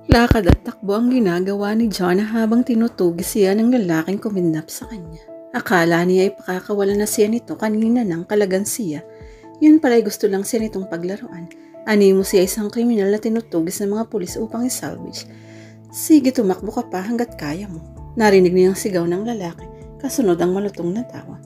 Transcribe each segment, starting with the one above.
Lakad at takbo ang ginagawa ni Jonah habang tinutugis siya ng lalaking kumidnap sa kanya. Akala niya ay pakakawalan na siya nito kanina ng kalagansiya. Yun pala'y gusto lang siya nitong paglaruan. Animo siya isang kriminal na tinutugis ng mga pulis upang isalvage. Sige, tumakbo ka pa hanggat kaya mo. Narinig niyang sigaw ng lalaki, kasunod ang malutong na tawa.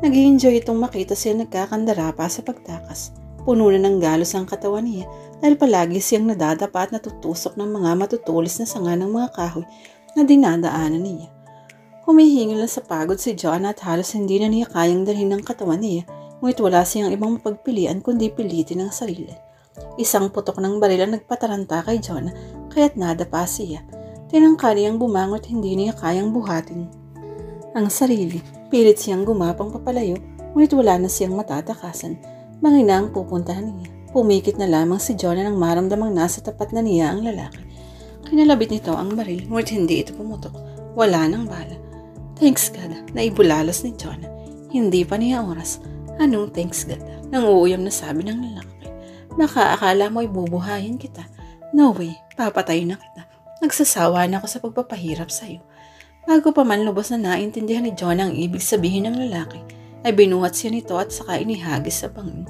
Nag-i-enjoy itong makita siya nagkakandara pa sa pagtakas. Puno na ng galos ang katawan niya dahil palagi siyang nadadapa at natutusok ng mga matutulis na sanga ng mga kahoy na dinadaanan niya. Humihingil na sa pagod si John at halos hindi na niya kayang dalhin ng katawan niya, ngunit wala siyang ibang mapagpilian kundi pilitin ang sarili. Isang putok ng baril ang nagpataranta kay John kaya't nadapa siya. Tinangka niyang bumangot, hindi niya kayang buhatin ang sarili. Pilit siyang gumapang papalayo, ngunit wala na siyang matatakasan. Mangina ang pupuntahan niya. Pumikit na lamang si Jonah nang maramdamang nasa tapat na niya ang lalaki. Kinalabit nito ang baril, ngunit hindi ito pumutok. Wala nang bala. Thanks God, naibulalas ni Jonah. Hindi pa niya oras. Anong thanks God? Nanguuyam na sabi ng lalaki. Baka akala mo ay bubuhayin kita. No way, papatayin na kita. Nagsasawa na ako sa pagpapahirap sa'yo. Bago pa man lubos na naintindihan ni Jonah ang ibig sabihin ng lalaki, ay binuhat siya nito at saka inihagis sa bangin.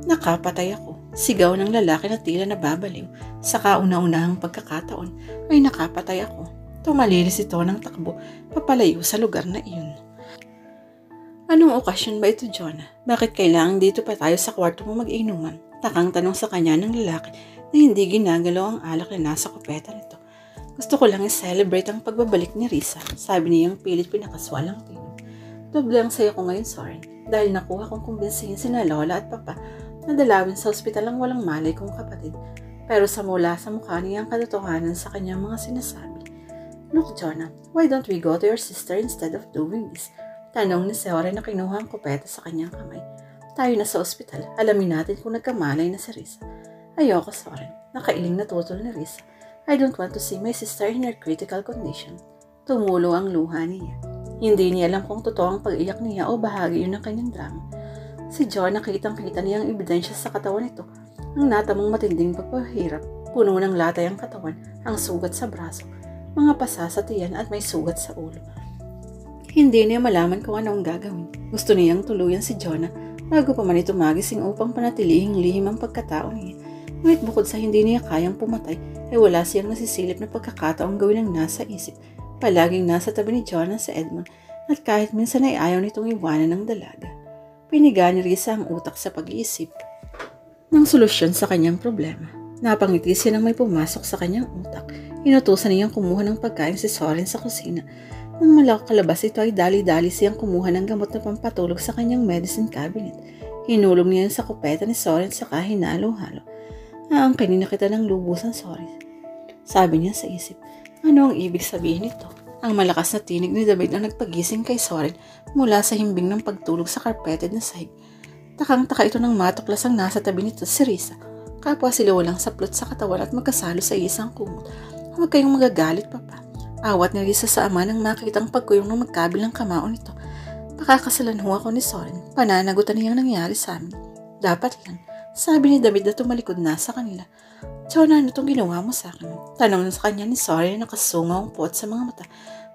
Nakapatay ako. Sigaw ng lalaki na tila nababaliw. Sa kauna-unahang pagkakataon ay nakapatay ako. Tumalilis ito ng takbo papalayo sa lugar na iyon. Anong okasyon ba ito, Jonah? Bakit kailangan dito pa tayo sa kwarto mo mag-inuman? Takang tanong sa kanya ng lalaki na hindi ginagalaw ang alak na nasa kupeta nito. Gusto ko lang i-celebrate ang pagbabalik ni Risa, sabi niyang pilit pinakaswalang tingin. Doble ang saya ko ngayon, Soren, dahil nakuha kong kumbinsihin sina Lola at Papa na dalawin sa ospital ang walang malay kong kapatid. Pero sa mula sa mukha niya ang katotohanan sa kanyang mga sinasabi. Look, Jonah, why don't we go to your sister instead of doing this? Tanong ni Soren na kinuha ang kupeta sa kanyang kamay. Tayo na sa ospital, alamin natin kung nagkamalay na si Risa. Ayoko, Soren, nakailing na tutol ni Risa. I don't want to see my sister in her critical condition. Tumulo ang luha niya. Hindi niya alam kung totoo ang pag-iyak niya o bahagi yun ng kanyang drama. Si John nakitang-kita niya ang ebidensya sa katawan nito. Ang natamong matinding pagpahirap, puno ng latay ang katawan, ang sugat sa braso, mga pasa sa tiyan at may sugat sa ulo. Hindi niya malaman kung ano ang gagawin. Gusto niyang tuluyan si Jonah bago pa man ito magising upang panatilihing lihim ang pagkatao niya. Ngunit bukod sa hindi niya kayang pumatay, ay wala siyang nasisilip na pagkakataong gawin ang nasa isip. Palaging nasa tabi ni Jonah sa Edmond at kahit minsan ay ayaw nitong iwanan ng dalaga. Piniga ni Risa ang utak sa pag-iisip ng solusyon sa kanyang problema. Napangiti siya nang may pumasok sa kanyang utak. Inutusan niyang kumuha ng pagkain si Soren sa kusina. Nang malakalabas ito ay dali-dali siyang kumuha ng gamot na pampatulog sa kanyang medicine cabinet. Hinulong niya sa kupeta ni Soren saka hinalo-halo. Aangkinin na kita ng lubusan, Soren, sabi niya sa isip. Ano ang ibig sabihin nito? Ang malakas na tinig ni David ang nagpagising kay Soren mula sa himbing ng pagtulog sa carpeted na sahig. Takang-taka ito nang matuklas ang nasa tabi nito si Risa. Kapwa sila walang saplot sa katawan at magkasalo sa isang kumot. Huwag kayong magagalit, Papa. Awat ni Risa sa ama nang makitang pagkuyong ng magkabilang kamao nito. Pakakasalan ho ako ni Soren. Pananagutan niyang nangyari sa amin. Dapat lang, sabi ni David na tumalikod na sa kanila. Jonah, ano itong ginawa mo sa akin? Tanong sa kanya ni Soren na nakasungaw ang puot sa mga mata.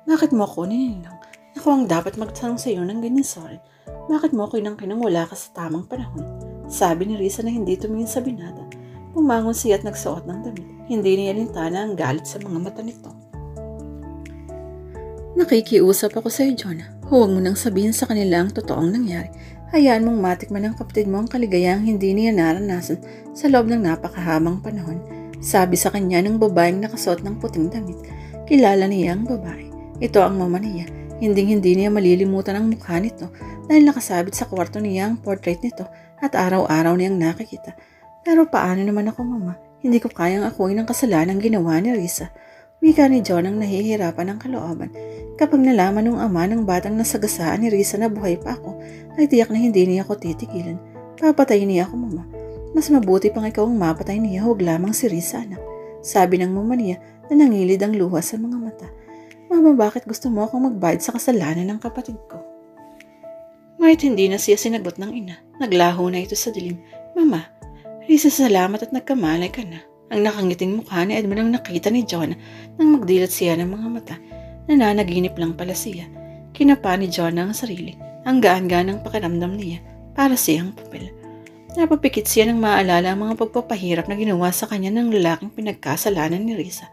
Bakit mo ako nininang? Ako ang dapat magtanong sa iyo ng ganyan, Soren. Bakit mo ako inang-kinang wala ka sa tamang panahon? Sabi ni Risa na hindi tumingin sa binata. Pumangon siya at nagsuot ng damit. Hindi niya lintana ang galit sa mga mata nito. Nakikiusap ako sa iyo, Jonah. Huwag mo nang sabihin sa kanila ang totoong nangyari. Hayaan mong matikman ng kapatid mo ang kaligayang hindi niya naranasan sa loob ng napakahabang panahon. Sabi sa kanya ng babaeng nakasuot ng puting damit. Kilala niya ang babae. Ito ang mama niya. Hindi niya malilimutan ang mukha nito dahil nakasabit sa kwarto niya ang portrait nito at araw-araw niyang nakikita. Pero paano naman ako, Mama? Hindi ko kayang akuin ang kasalanan ginawa ni Risa. Wika ni John ang nahihirapan ng kalooban. Kapag nalaman ng ama ng batang nasagasaan ni Risa na buhay pa ako, ay tiyak na hindi niya ako titigilan. Papatayin niya ako, Mama. Mas mabuti pang ikaw ang mapatay niya, huwag lamang si Risa, anak. Sabi ng mama niya na nangilid ang luha sa mga mata. Mama, bakit gusto mo akong magbayad sa kasalanan ng kapatid ko? Ngunit hindi na siya sinagot ng ina. Naglaho na ito sa dilim. Mama, Risa, salamat at nagkamalay ka na. Ang nakangiting mukha ni Edmund ang nakita ni Jonah nang magdilat siya ng mga mata. Nananaginip lang pala siya. Kinapa ni Jonah ang sarili. Ang gaan-gaan ng pakiramdam niya para siyang papel. Napapikit siya nang maalala ang mga pagpapahirap na ginawa sa kanya ng lalaking pinagkasalanan ni Risa.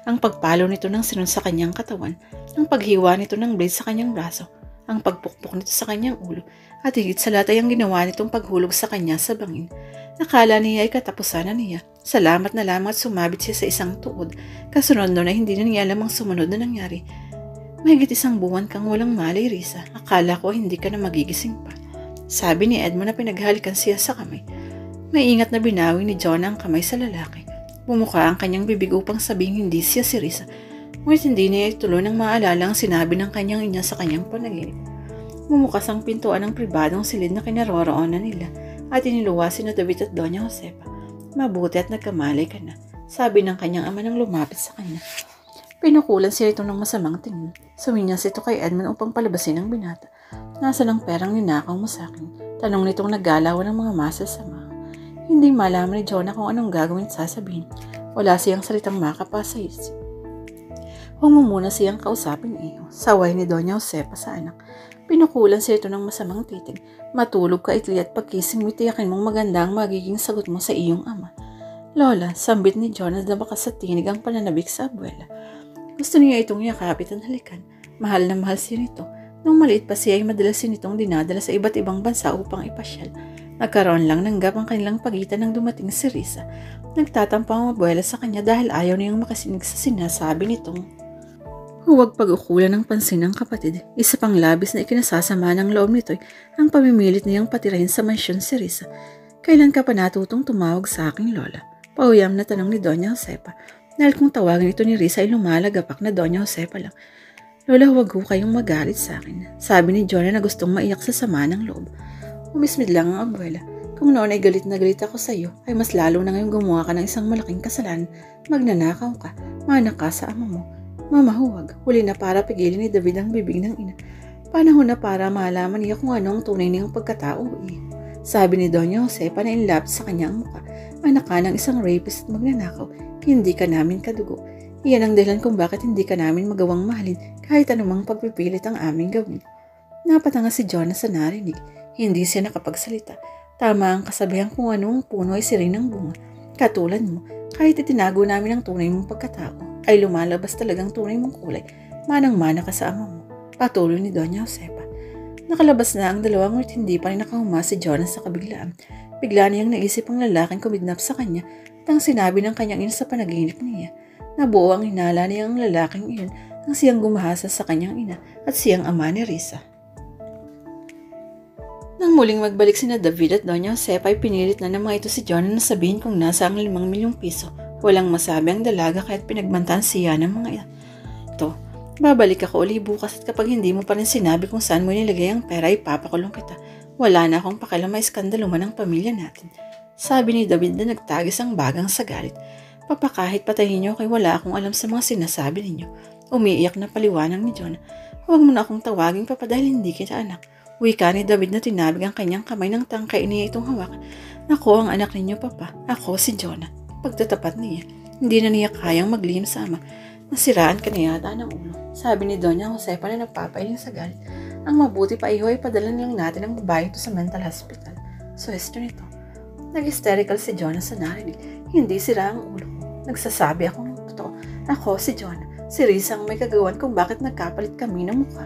Ang pagpalo nito ng sinun sa kanyang katawan, ang paghiwa nito ng blade sa kanyang braso, ang pagpukpok nito sa kanyang ulo, at higit sa lahat ay ang ginawa nitong paghulog sa kanya sa bangin. Nakala niya ay katapusan na niya. Salamat na lamang at sumabit siya sa isang tuod. Kasunod na hindi na niya alam ang sumunod na nangyari. Mahigit 1 buwan kang walang malay, Risa. Akala ko hindi ka na magigising pa. Sabi ni Edmund na pinaghalikan siya sa kamay. May ingat na binawi ni Jonah ang kamay sa lalaki. Bumuka ang kanyang bibig upang sabihing hindi siya si Risa. Ngunit hindi niya ituloy nang maalala ang sinabi ng kanyang ina sa kanyang panaginip. Bumukas ang pintuan ng pribadong silid na kinaroroonan nila at iniluwasin na David at Doña Josefa. Mabuti at nagkamalay ka na, sabi ng kanyang ama nang lumapit sa kanya. Pinukulan siya ito ng masamang tingin. Suminyas ito kay Edmund upang palabasin ang binata. Nasaan ang perang ninakaw mo sa akin? Tanong nitong naggalawan ng mga masa sa mga. Hindi malaman ni Jonah kung anong gagawin at sasabihin. Wala siyang salitang makapa sa isip. Huwag mo muna siyang kausapin iyo. Saway ni Doña Josefa sa anak. Pinukulan siya ito ng masamang titig. Matulog ka itli at pagkising mo tiyakin mong maganda ang magiging sagot mo sa iyong ama. Lola, sambit ni Jonah na baka sa tinig ang pananabik sa abuela. Gusto niya itong yakapit at halikan. Mahal na mahal siya nito. Nung maliit pa siya ay madalas nitong dinadala sa iba't ibang bansa upang ipasyal. Nagkaroon lang ng gap ang kanilang pagitan nang dumating si Risa. Nagtatampo ang abuela sa kanya dahil ayaw niyang makasinig sa sinasabi nitong huwag pag-ukulan ng pansin ng kapatid. Isa pang labis na ikinasasama ng loob nito'y ang pamimilit niyang patirahin sa mansyon si Risa. Kailan ka pa natutong tumawag sa aking lola? Pauyam na tanong ni Doña Josefa. Dahil kung tawagan ito ni Risa ay lumalagapak na Doña Josefa lang. Lola, huwag ho kayong magalit sa akin. Sabi ni Jonah na gustong maiyak sa sama ng loob. Umismid lang ang abuela. Kung noon ay galit na galit ako sa iyo, ay mas lalo na ngayong gumawa ka ng isang malaking kasalanan. Magnanakaw ka, manak ka sa ama mo. Mama, huwag. Huli na para pigilin ni David ang bibig ng ina. Panahon na para malaman niya kung ano ang tunay niyang pagkatao. Sabi ni Doña Josefa na inlapit sa kanyang muka. Anak ka ng isang rapist at magnanakaw. Hindi ka namin kadugo. Iyan ang dahilan kung bakit hindi ka namin magawang mahalin kahit anumang pagpipilit ang aming gawin. Napatanga si Jonah sa narinig. Hindi siya nakapagsalita. Tama ang kasabihan kung anong puno ay siring ng bunga. Katulad mo, kahit itinago namin ang tunay mong pagkatao, ay lumalabas talagang tunay mong kulay. Manang-mana ka sa ama mo. Patuloy ni Doña Josefa. Nakalabas na ang dalawang ngunit hindi pa rin nakahuma si Jonah sa kabiglaan. Bigla niyang naisip ang lalaking kumidnap sa kanya nang sinabi ng kanyang ina sa panaginip niya. Nabuo ang hinala niya ang lalaking iyon nang siyang gumahasa sa kanyang ina at siyang ama ni Risa. Nang muling magbalik sina David at Doña Josefa ay pinilit na ng mga ito si Jonah na sabihin kung nasa ang 5 milyong piso. Walang masabi ang dalaga kaya't pinagbantaan siya ng mga ito. Babalik ako uli bukas at kapag hindi mo pa rin sinabi kung saan mo nilagay ang pera ay papakulong kita. Wala na akong pakialam may iskandalo man ang pamilya natin. Sabi ni David na nagtagis ang bagang sa galit. Papa, kahit patayin niyo kay wala akong alam sa mga sinasabi ninyo. Umiiyak na paliwanag ni Jonah. Huwag mo na akong tawagin papa dahil hindi kita anak. Wika ni David na tinabig ang kanyang kamay ng tangkay niya itong hawakan. Ako ang anak ninyo papa. Ako si Jonah. Pagtatapat niya. Hindi na niya kayang maglihim sa ama. Nasiraan ka na yata ng ulo. Sabi ni Doña Josefa na nagpapailing sa galit. Ang mabuti pa iho ay padala lang natin ang babae ito sa mental hospital. So, nito. Nag-hysterical si Jonah sa narinig. Hindi sira ang ulo. Nagsasabi ako ng totoo. Ako si Jonah. Si Risa ang may kagawan kung bakit nagkapalit kami ng mukha.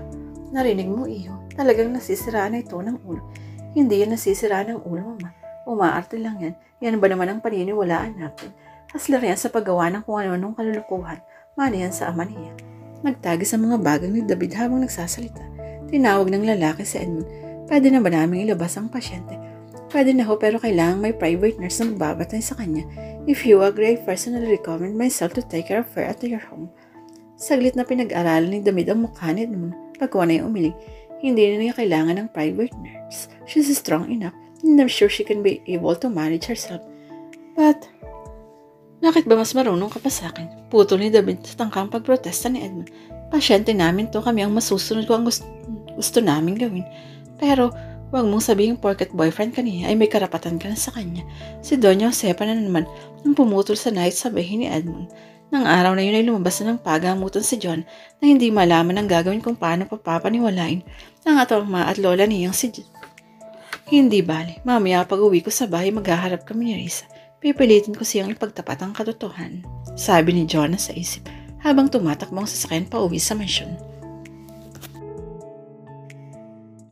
Narinig mo iho. Talagang nasisiraan na ito ng ulo. Hindi yan nasisiraan ng ulo, mama. Umaarte lang yan. Yan ba naman ang paniniwalaan natin? Haslar yan sa paggawa ng kung ano-anong kalulukuhan. Mano yan sa ama niya. Nagtagis ang mga bagang ni David habang nagsasalita. Tinawag ng lalaki si Edmund. Pwede na ba namin ilabas ang pasyente? Pwede na ho pero kailangan may private nurse na magbabatay sa kanya. If you agree, I personally recommend myself to take care of her at your home. Saglit na pinag-aralan ni David ang mukha ni Edmund. Pagkuha na yung umiling. Hindi na niya kailangan ng private nurse. She's strong enough and I'm sure she can be able to manage herself. But bakit ba mas marunong ka pa sa akin? Putol ni David sa tangkang pagprotesta ni Edmund. Pasyente namin to, kami ang masusunod ko ang gusto namin gawin. Pero Huwag mong sabihin porket boyfriend ka niya ay may karapatan ka na sa kanya. Si Doña Josefa na naman ang pumutol sa night sabihin ni Edmund. Nang araw na yun ay lumabas na ng pagamutan si John na hindi malaman ang gagawin kung paano papapaniwalain ang atong ama at lola niyang si John. Hindi bale, mamaya pag uwi ko sa bahay maghaharap kami ni Risa. Pipilitin ko siyang ipagtapat ang katotohanan, sabi ni John sa isip habang tumatakbong sasakyan pa uwi sa mansyon.